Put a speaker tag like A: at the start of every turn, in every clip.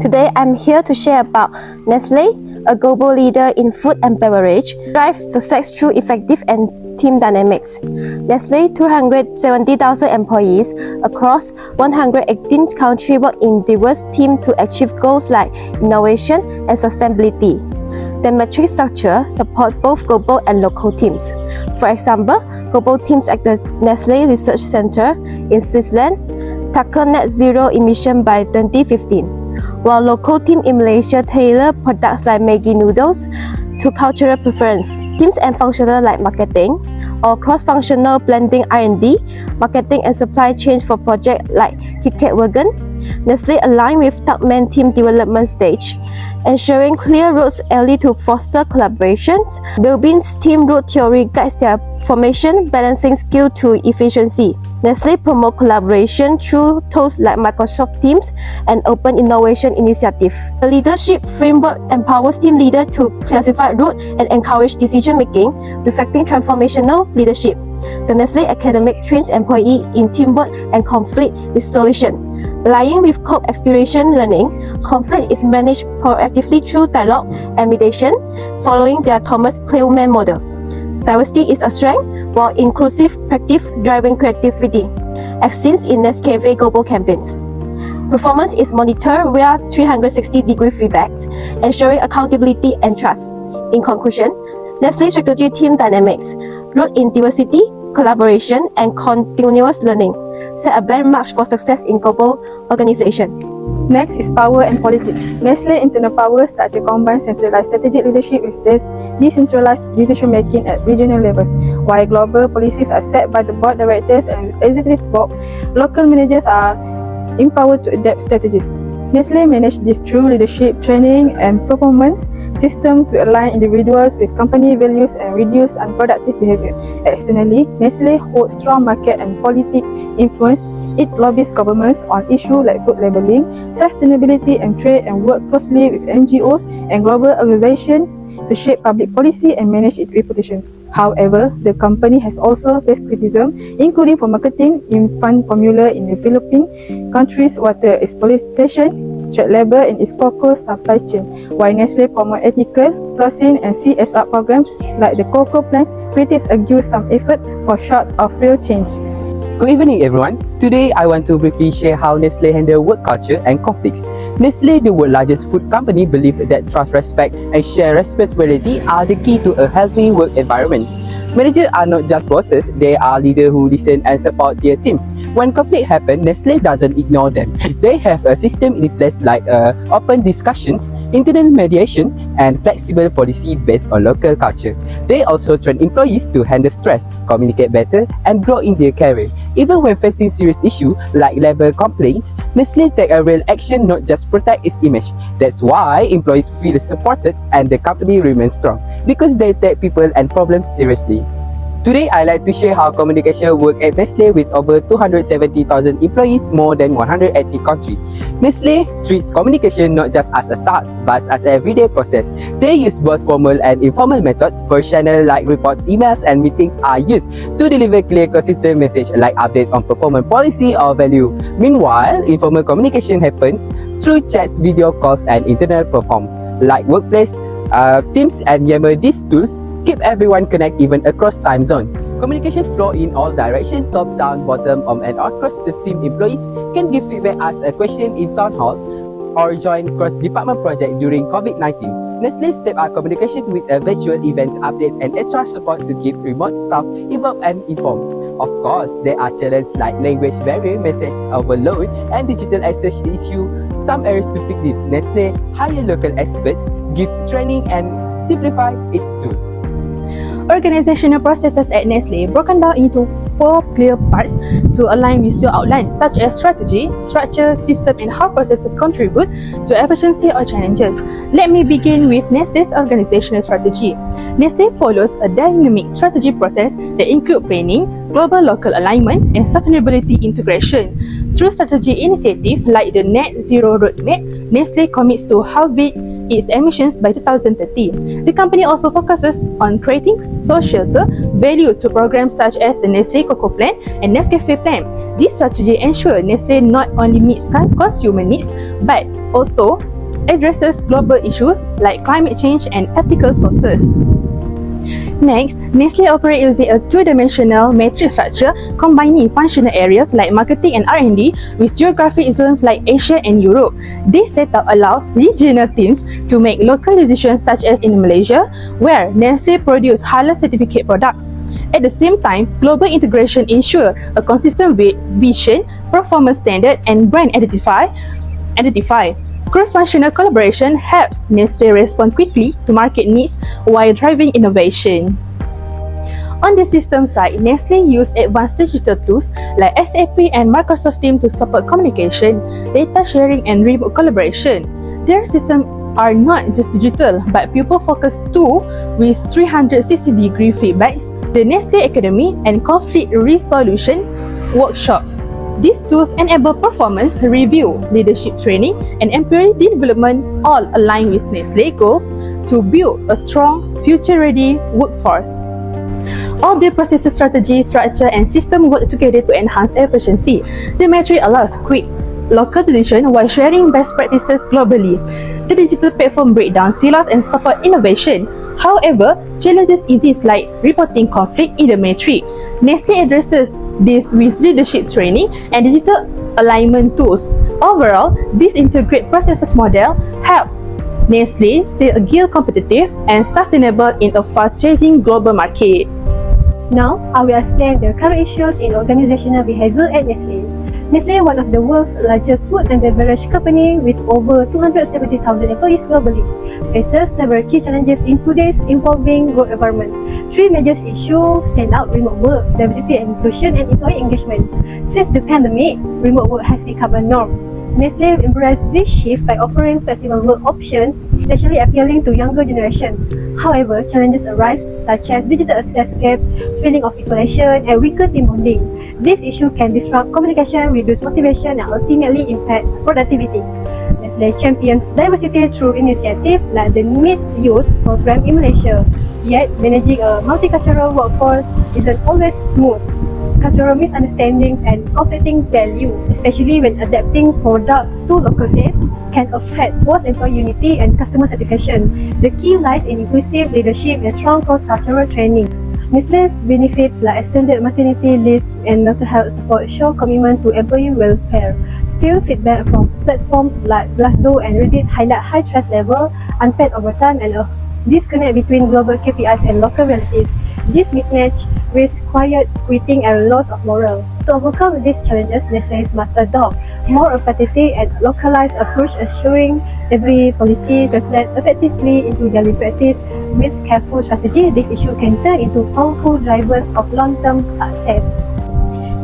A: Today I'm here to share about Nestle, a global leader in food and beverage, drive success through effective and team dynamics. Nestle 270,000 employees across 118 countries work in diverse teams to achieve goals like innovation and sustainability. The matrix structure supports both global and local teams. For example, global teams at the Nestle Research Center in Switzerland tackle net zero emission by 2015, while local team in Malaysia tailor products like Maggi noodles to cultural preference. Teams and functional like marketing or cross-functional blending R&D, marketing and supply chain for projects like KitKat Wagon. Nestle align with top-man team development stage, ensuring clear roads early to foster collaborations. Bilbin's team road theory guides their formation, balancing skill to efficiency. Nestle promote collaboration through tools like Microsoft Teams and Open Innovation Initiative. The leadership framework empowers team leaders to classify route and encourage decision-making, reflecting transformational leadership. The Nestle Academic trains employees in teamwork and conflict resolution. Aligning with co-exploration learning, conflict is managed proactively through dialogue and mediation, following their Thomas Cleveland model. Diversity is a strength, while inclusive practice driving creativity, as seen in Nescafe global campaigns. Performance is monitored via 360-degree feedback, ensuring accountability and trust. In conclusion, Nestle strategy team dynamics, rooted in diversity, collaboration, and continuous learning, set a benchmark for success in global organization.
B: Next is power and politics. Nestle internal power structure combines centralized strategic leadership with decentralized decision-making at regional levels. While global policies are set by the board directors and executive board, local managers are empowered to adapt strategies. Nestle manages this through leadership training and performance system to align individuals with company values and reduce unproductive behavior. Externally, Nestle holds strong market and political influence. It lobbies governments on issues like food labeling, sustainability and trade, and works closely with NGOs and global organizations to shape public policy and manage its reputation. However, the company has also faced criticism, including for marketing infant formula in developing countries, water exploitation, child labor in its cocoa supply chain, while Nestle promotes ethical sourcing and CSR programs like the cocoa plants. Critics argue some effort for short of real change.
C: Good evening everyone. Today I want to briefly share how Nestle handle work culture and conflicts. Nestle, the world's largest food company, believes that trust, respect and shared responsibility are the key to a healthy work environment. Managers are not just bosses, they are leaders who listen and support their teams. When conflict happens, Nestle doesn't ignore them. They have a system in place like open discussions, internal mediation and flexible policy based on local culture. They also train employees to handle stress, communicate better and grow in their career. Even when facing serious issues like labor complaints, Nestle take a real action, not just protect its image. That's why employees feel supported and the company remains strong, because they take people and problems seriously. Today, I like to share how communication works at Nestle with over 270,000 employees, more than 180 countries. Nestle treats communication not just as a task, but as an everyday process. They use both formal and informal methods. For channels like reports, emails, and meetings are used to deliver clear, consistent message like update on performance policy or value. Meanwhile, informal communication happens through chats, video calls, and internal platforms like workplace, Teams, and Yammer. These tools keep everyone connected even across time zones. Communication flow in all directions, top down, bottom up and across the team. Employees can give feedback, ask a question in town hall or join cross-department project during COVID-19. Nestle step up communication with virtual events, updates and extra support to keep remote staff involved and informed. Of course, there are challenges like language barrier, message overload and digital access issue. Some areas to fix this. Nestle hire local experts, give training and simplify it soon.
D: Organizational processes at Nestle broken down into 4 clear parts to align with your outline, such as strategy, structure, system, and how processes contribute to efficiency or challenges. Let me begin with Nestle's organizational strategy. Nestle follows a dynamic strategy process that includes planning, global-local alignment, and sustainability integration. Through strategy initiatives like the Net Zero Roadmap, Nestle commits to halving its emissions by 2030. The company also focuses on creating societal value to programs such as the Nestle Cocoa Plan and Nescafe Plan. This strategy ensures Nestle not only meets consumer needs but also addresses global issues like climate change and ethical sources. Next, Nestle operates using a two-dimensional matrix structure combining functional areas like marketing and R&D with geographic zones like Asia and Europe. This setup allows regional teams to make local decisions such as in Malaysia, where Nestle produces halal certificate products. At the same time, global integration ensures a consistent vision, performance standard, and brand identify. Cross-functional collaboration helps Nestle respond quickly to market needs while driving innovation. On the system side, Nestle uses advanced digital tools like SAP and Microsoft Teams to support communication, data sharing, and remote collaboration. Their systems are not just digital, but people-focused too, with 360-degree feedbacks, the Nestle Academy, and conflict resolution workshops. These tools enable performance review, leadership training, and employee development, all aligned with Nestle goals to build a strong, future-ready workforce. All the processes, strategy, structure, and system work together to enhance efficiency. The metric allows quick, local decision while sharing best practices globally. The digital platform breaks down silos and support innovation. However, challenges exist like reporting conflict in the matrix. Nestle addresses this with leadership training and digital alignment tools. Overall, this integrated processes model help Nestle stay agile, competitive, and sustainable in a fast-changing global market.
E: Now, I will explain the current issues in organizational behavior at Nestle. Nestle, one of the world's largest food and beverage company with over 270,000 employees globally, faces several key challenges in today's evolving work environment. Three major issues stand out: remote work, diversity and inclusion, and employee engagement. Since the pandemic, remote work has become a norm. Nestle embraced this shift by offering flexible work options, especially appealing to younger generations. However, challenges arise such as digital access gaps, feeling of isolation, and weaker team bonding. This issue can disrupt communication, reduce motivation, and ultimately impact productivity. Nestle champions diversity through initiatives like the Meets Youth program in Malaysia. Yet, managing a multicultural workforce isn't always smooth. Cultural misunderstandings and conflicting values, especially when adapting products to local tastes, can affect both employee unity and customer satisfaction. The key lies in inclusive leadership and strong cross-cultural training. Nestle's benefits like extended maternity leave and mental health support show commitment to employee welfare. Still, feedback from platforms like Glassdoor and Reddit highlight high stress level, unpaid overtime, and a disconnect between global KPIs and local realities. This mismatch risks quiet quitting and loss of morale. To overcome these challenges, Nestle must adopt more empathetic and localized approach, assuring every policy translates effectively into daily practice. With careful strategy, this issue can turn into powerful drivers of long-term success.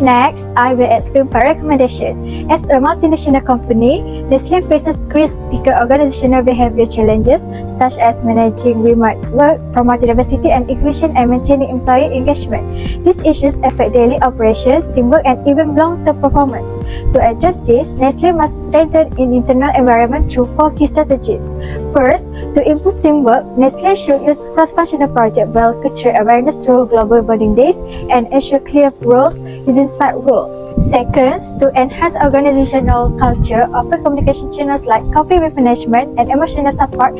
F: Next, I will explain my recommendation. As a multinational company, Nestle faces critical organizational behavior challenges such as managing remote work, promoting diversity and inclusion, and maintaining employee engagement. These issues affect daily operations, teamwork, and even long-term performance. To address this, Nestle must strengthen its internal environment through 4 key strategies. First, to improve teamwork, Nestle should use cross-functional projects well, culture awareness through global bonding days, and ensure clear roles using smart rules. Second, to enhance organizational culture, offer communication channels like coffee with management and emotional support.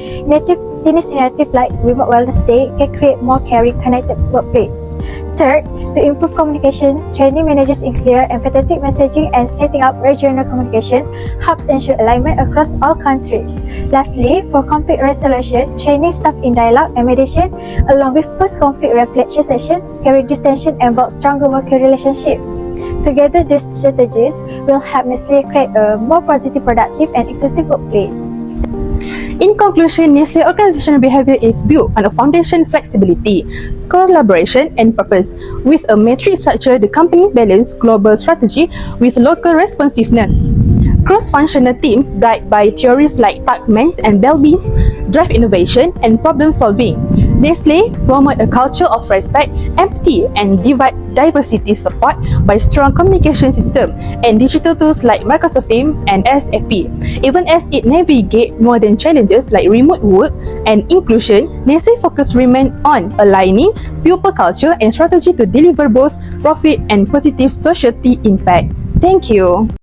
F: Initiatives like Remote Wellness Day can create more caring, connected workplace. Third, to improve communication, training managers in clear, empathetic messaging and setting up regional communications helps ensure alignment across all countries. Lastly, for conflict resolution, training staff in dialogue and mediation, along with post-conflict reflection sessions, can reduce tension and build stronger working relationships. Together, these strategies will help Nestle create a more positive, productive, and inclusive workplace.
D: In conclusion, Nestle organizational behavior is built on a foundation flexibility, collaboration, and purpose. With a matrix structure, the company balances global strategy with local responsiveness. Cross-functional teams guided by theories like Tuckmans and Belbis drive innovation and problem-solving. Nestle promotes a culture of respect, empathy, and diversity support by strong communication system and digital tools like Microsoft Teams and SAP. Even as it navigates modern challenges like remote work and inclusion, Nestle focus remains on aligning people culture and strategy to deliver both profit and positive society impact. Thank you.